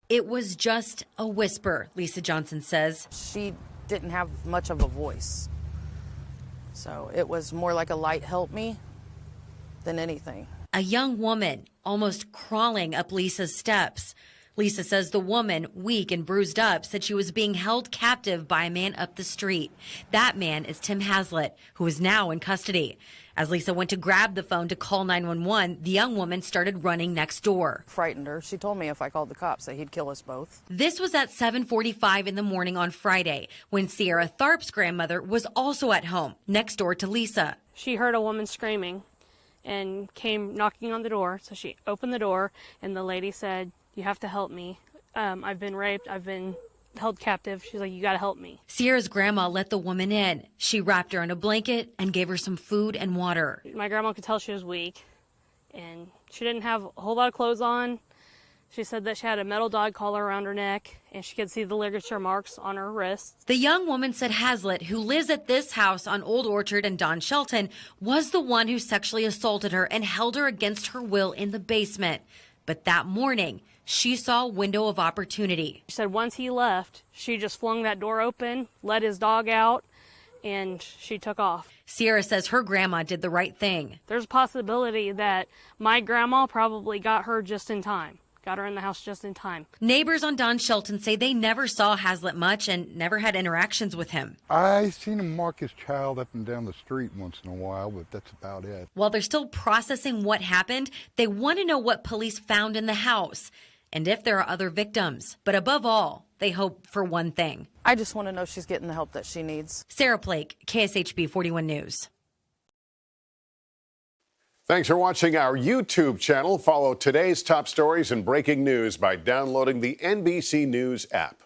It was just a whisper, Lisa Johnson says. She didn't have much of a voice. So it was more like a light help me than anything. A young woman almost crawling up Lisa's steps. Lisa says the woman, weak and bruised up, said she was being held captive by a man up the street. That man is Tim Haslett, who is now in custody. As Lisa went to grab the phone to call 911, the young woman started running next door. Frightened her. She told me if I called the cops that he'd kill us both. This was at 7:45 in the morning on Friday, when Sierra Tharp's grandmother was also at home, next door to Lisa. She heard a woman screaming and came knocking on the door. So she opened the door, and the lady said, "You have to help me. I've been raped. I've been held captive." She's like, "You got to help me." Sierra's grandma let the woman in. She wrapped her in a blanket and gave her some food and water. My grandma could tell she was weak, and she didn't have a whole lot of clothes on. She said that she had a metal dog collar around her neck, and she could see the ligature marks on her wrists. The young woman said Haslett, who lives at this house on Old Orchard and Don Shelton, was the one who sexually assaulted her and held her against her will in the basement. But that morning, she saw a window of opportunity. She said once he left, she just flung that door open, let his dog out, and she took off. Sierra says her grandma did the right thing. There's a possibility that my grandma probably got her just in time. Got her in the house just in time. Neighbors on Don Shelton say they never saw Haslett much and never had interactions with him. I seen him mark his child up and down the street once in a while, but that's about it. While they're still processing what happened, they want to know what police found in the house and if there are other victims. But above all, they hope for one thing. I just want to know she's getting the help that she needs. Sarah Plake, KSHB 41 News. Thanks for watching our YouTube channel. Follow today's top stories and breaking news by downloading the NBC News app.